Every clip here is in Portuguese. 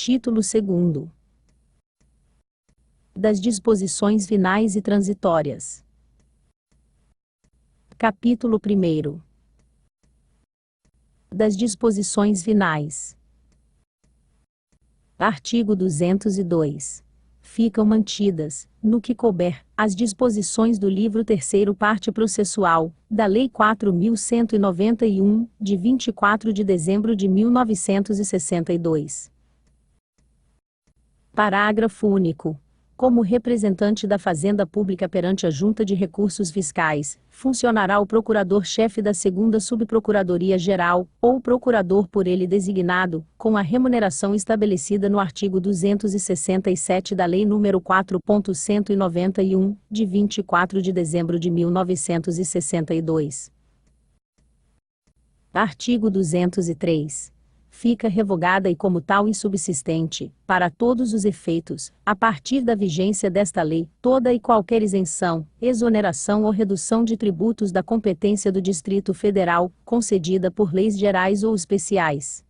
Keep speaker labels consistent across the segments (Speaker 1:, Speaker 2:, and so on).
Speaker 1: Título 2º. Das disposições finais e transitórias. Capítulo 1º. Das disposições finais. Artigo 202. Ficam mantidas, no que couber, as disposições do livro 3º parte processual, da Lei 4.191, de 24 de dezembro de 1962. Parágrafo único. Como representante da Fazenda Pública perante a Junta de Recursos Fiscais, funcionará o Procurador-Chefe da 2ª Subprocuradoria-Geral, ou procurador por ele designado, com a remuneração estabelecida no artigo 267 da Lei nº 4.191, de 24 de dezembro de 1962. Artigo 203. Fica revogada e como tal insubsistente, para todos os efeitos, a partir da vigência desta lei, toda e qualquer isenção, exoneração ou redução de tributos da competência do Distrito Federal, concedida por leis gerais ou especiais.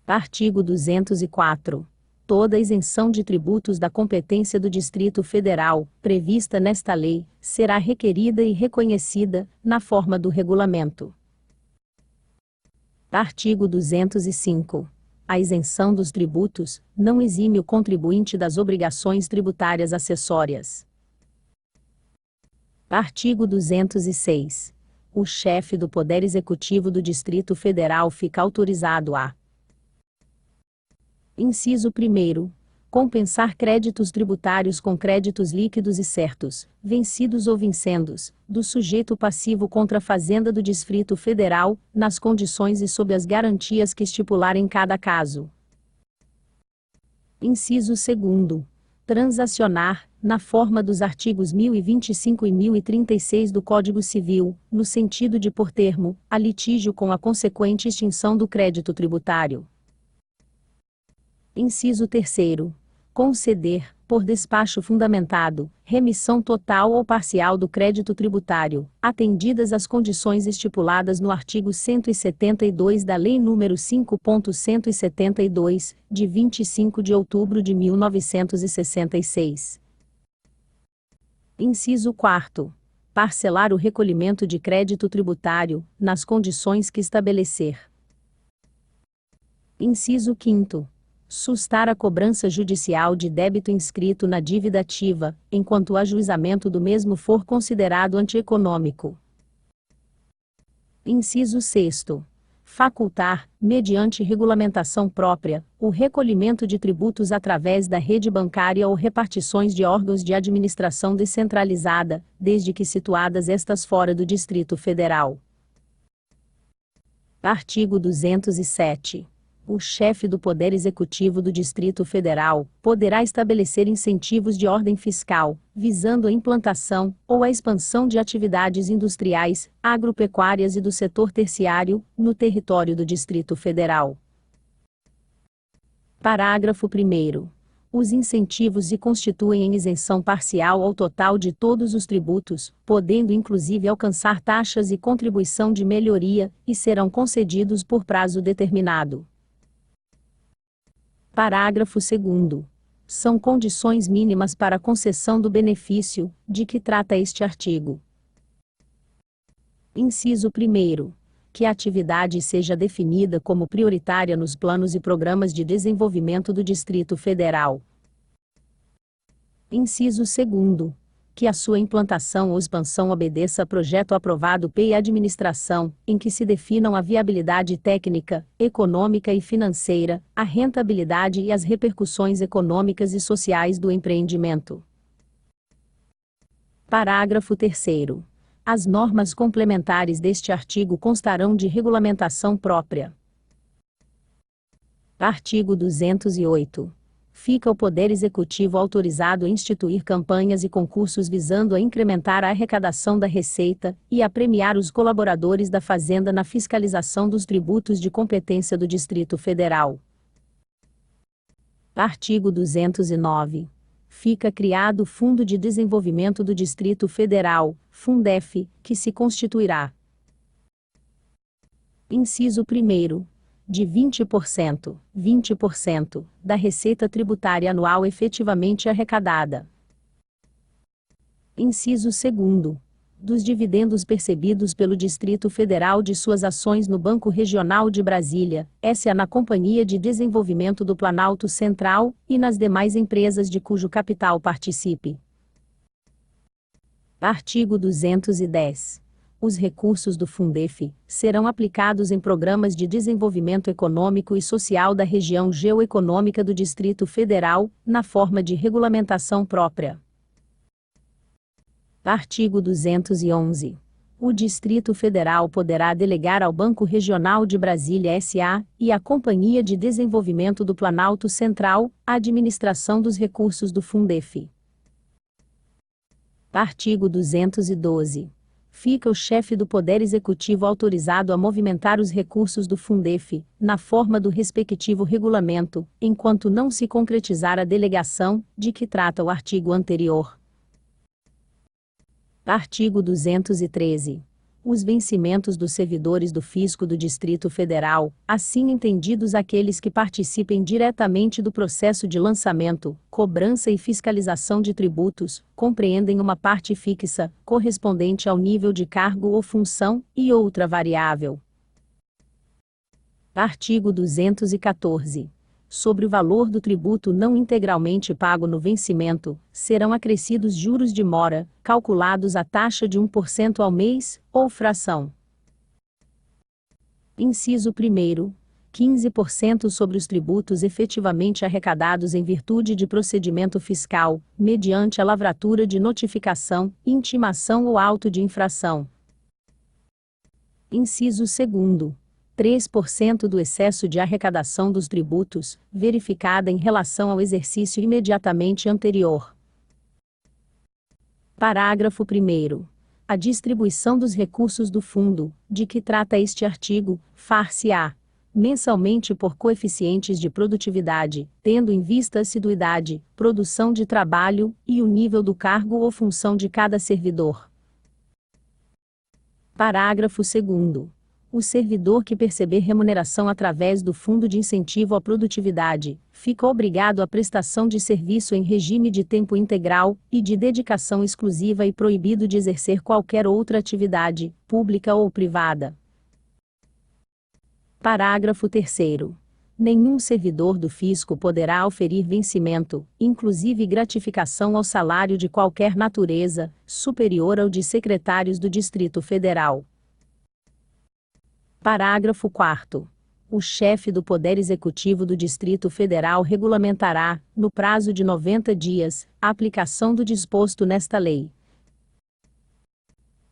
Speaker 1: Artigo 204. Toda isenção de tributos da competência do Distrito Federal, prevista nesta lei, será requerida e reconhecida, na forma do regulamento. Artigo 205. A isenção dos tributos não exime o contribuinte das obrigações tributárias acessórias. Artigo 206. O chefe do Poder Executivo do Distrito Federal fica autorizado a: Inciso 1º. Compensar créditos tributários com créditos líquidos e certos, vencidos ou vincendos, do sujeito passivo contra a Fazenda do Distrito Federal, nas condições e sob as garantias que estipular em cada caso. Inciso 2º. Transacionar, na forma dos artigos 1025 e 1036 do Código Civil, no sentido de pôr termo a litígio com a consequente extinção do crédito tributário. Inciso 3º. Conceder, por despacho fundamentado, remissão total ou parcial do crédito tributário, atendidas as condições estipuladas no artigo 172 da Lei nº 5.172, de 25 de outubro de 1966. Inciso 4º. Parcelar o recolhimento de crédito tributário, nas condições que estabelecer. Inciso 5º. Sustar a cobrança judicial de débito inscrito na dívida ativa, enquanto o ajuizamento do mesmo for considerado antieconômico. Inciso 6º. Facultar, mediante regulamentação própria, o recolhimento de tributos através da rede bancária ou repartições de órgãos de administração descentralizada, desde que situadas estas fora do Distrito Federal. Artigo 207. O chefe do Poder Executivo do Distrito Federal poderá estabelecer incentivos de ordem fiscal, visando a implantação ou a expansão de atividades industriais, agropecuárias e do setor terciário, no território do Distrito Federal. Parágrafo 1º. Os incentivos se constituem em isenção parcial ou total de todos os tributos, podendo inclusive alcançar taxas e contribuição de melhoria, e serão concedidos por prazo determinado. Parágrafo 2º. São condições mínimas para a concessão do benefício, de que trata este artigo. Inciso 1º. Que a atividade seja definida como prioritária nos planos e programas de desenvolvimento do Distrito Federal. Inciso 2º. Que a sua implantação ou expansão obedeça a projeto aprovado pela administração, em que se definam a viabilidade técnica, econômica e financeira, a rentabilidade e as repercussões econômicas e sociais do empreendimento. Parágrafo 3º. As normas complementares deste artigo constarão de regulamentação própria. Artigo 208. Fica o Poder Executivo autorizado a instituir campanhas e concursos visando a incrementar a arrecadação da Receita, e a premiar os colaboradores da Fazenda na fiscalização dos tributos de competência do Distrito Federal. Artigo 209. Fica criado o Fundo de Desenvolvimento do Distrito Federal, Fundef, que se constituirá. Inciso 1º. de 20% da receita tributária anual efetivamente arrecadada. Inciso 2º. Dos dividendos percebidos pelo Distrito Federal de suas ações no Banco Regional de Brasília, S.A. na Companhia de Desenvolvimento do Planalto Central, e nas demais empresas de cujo capital participe. Artigo 210. Os recursos do Fundef serão aplicados em programas de desenvolvimento econômico e social da região geoeconômica do Distrito Federal, na forma de regulamentação própria. Artigo 211. O Distrito Federal poderá delegar ao Banco Regional de Brasília S.A. e à Companhia de Desenvolvimento do Planalto Central a administração dos recursos do Fundef. Artigo 212. Fica o chefe do Poder Executivo autorizado a movimentar os recursos do Fundef, na forma do respectivo regulamento, enquanto não se concretizar a delegação, de que trata o artigo anterior. Artigo 213. Os vencimentos dos servidores do Fisco do Distrito Federal, assim entendidos aqueles que participem diretamente do processo de lançamento, cobrança e fiscalização de tributos, compreendem uma parte fixa, correspondente ao nível de cargo ou função, e outra variável. Artigo 214. Sobre o valor do tributo não integralmente pago no vencimento, serão acrescidos juros de mora, calculados à taxa de 1% ao mês, ou fração. Inciso 1º. 15% sobre os tributos efetivamente arrecadados em virtude de procedimento fiscal, mediante a lavratura de notificação, intimação ou auto de infração. Inciso 2º. 3% do excesso de arrecadação dos tributos, verificada em relação ao exercício imediatamente anterior. Parágrafo 1º. A distribuição dos recursos do fundo, de que trata este artigo, far-se-á mensalmente por coeficientes de produtividade, tendo em vista a assiduidade, produção de trabalho, e o nível do cargo ou função de cada servidor. Parágrafo 2º. O servidor que perceber remuneração através do Fundo de Incentivo à Produtividade, fica obrigado à prestação de serviço em regime de tempo integral, e de dedicação exclusiva e proibido de exercer qualquer outra atividade, pública ou privada. Parágrafo 3º. Nenhum servidor do Fisco poderá oferir vencimento, inclusive gratificação ao salário de qualquer natureza, superior ao de secretários do Distrito Federal. Parágrafo 4º. O chefe do Poder Executivo do Distrito Federal regulamentará, no prazo de 90 dias, a aplicação do disposto nesta lei.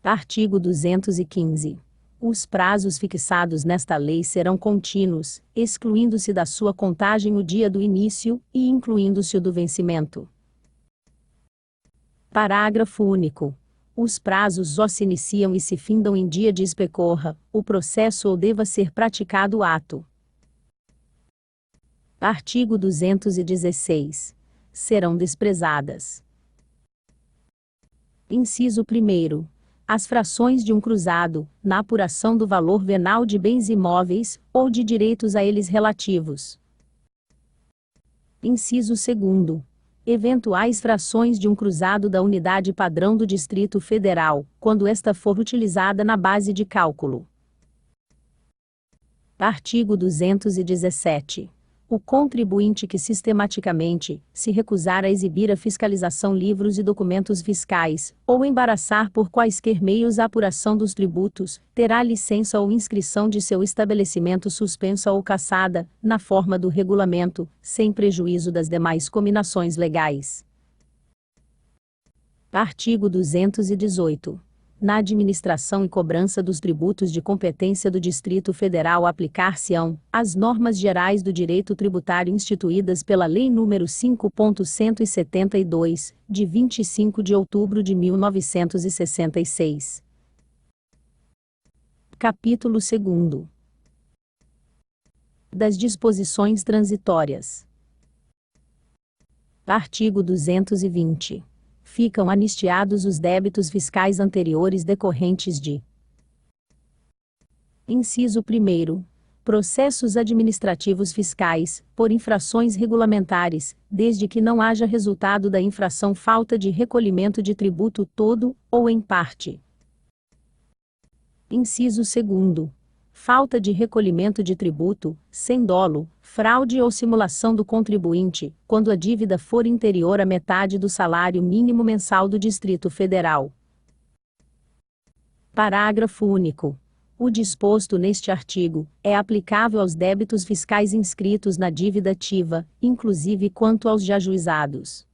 Speaker 1: Artigo 215. Os prazos fixados nesta lei serão contínuos, excluindo-se da sua contagem o dia do início, e incluindo-se o do vencimento. Parágrafo único. Os prazos só se iniciam e se findam em dia de expecorra, o processo ou deva ser praticado o ato. Artigo 216. Serão desprezadas. Inciso 1º. As frações de um cruzado, na apuração do valor venal de bens imóveis, ou de direitos a eles relativos. Inciso 2º. Eventuais frações de um cruzado da unidade padrão do Distrito Federal, quando esta for utilizada na base de cálculo. Artigo 217. O contribuinte que sistematicamente se recusar a exibir a fiscalização livros e documentos fiscais, ou embaraçar por quaisquer meios a apuração dos tributos, terá licença ou inscrição de seu estabelecimento suspensa ou cassada, na forma do regulamento, sem prejuízo das demais cominações legais. Artigo 218. Na administração e cobrança dos tributos de competência do Distrito Federal aplicar-se-ão as normas gerais do direito tributário instituídas pela Lei nº 5.172, de 25 de outubro de 1966. Capítulo 2º. Das disposições transitórias. Artigo 220. Ficam anistiados os débitos fiscais anteriores decorrentes de: Inciso 1º. processos administrativos fiscais, por infrações regulamentares, desde que não haja resultado da infração falta de recolhimento de tributo todo, ou em parte. Inciso 2º. Falta de recolhimento de tributo, sem dolo, fraude ou simulação do contribuinte, quando a dívida for inferior à metade do salário mínimo mensal do Distrito Federal. Parágrafo único. O disposto neste artigo é aplicável aos débitos fiscais inscritos na dívida ativa, inclusive quanto aos já ajuizados.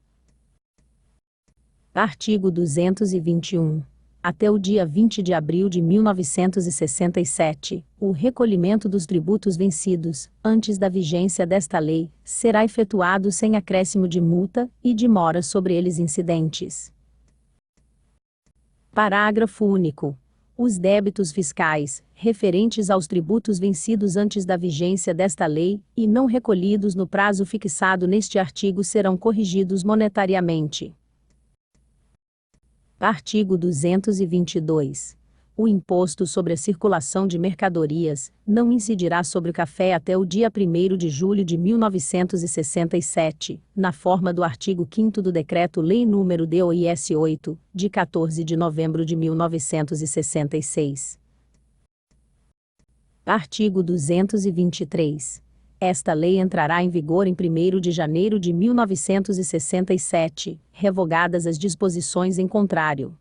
Speaker 1: Artigo 221. Até o dia 20 de abril de 1967, o recolhimento dos tributos vencidos, antes da vigência desta lei, será efetuado sem acréscimo de multa e de mora sobre eles incidentes. Parágrafo único. Os débitos fiscais, referentes aos tributos vencidos antes da vigência desta lei, e não recolhidos no prazo fixado neste artigo serão corrigidos monetariamente. Artigo 222. O imposto sobre a circulação de mercadorias não incidirá sobre o café até o dia 1º de julho de 1967, na forma do artigo 5º do Decreto-Lei nº DOIS 8, de 14 de novembro de 1966. Artigo 223. Esta lei entrará em vigor em 1º de janeiro de 1967, revogadas as disposições em contrário.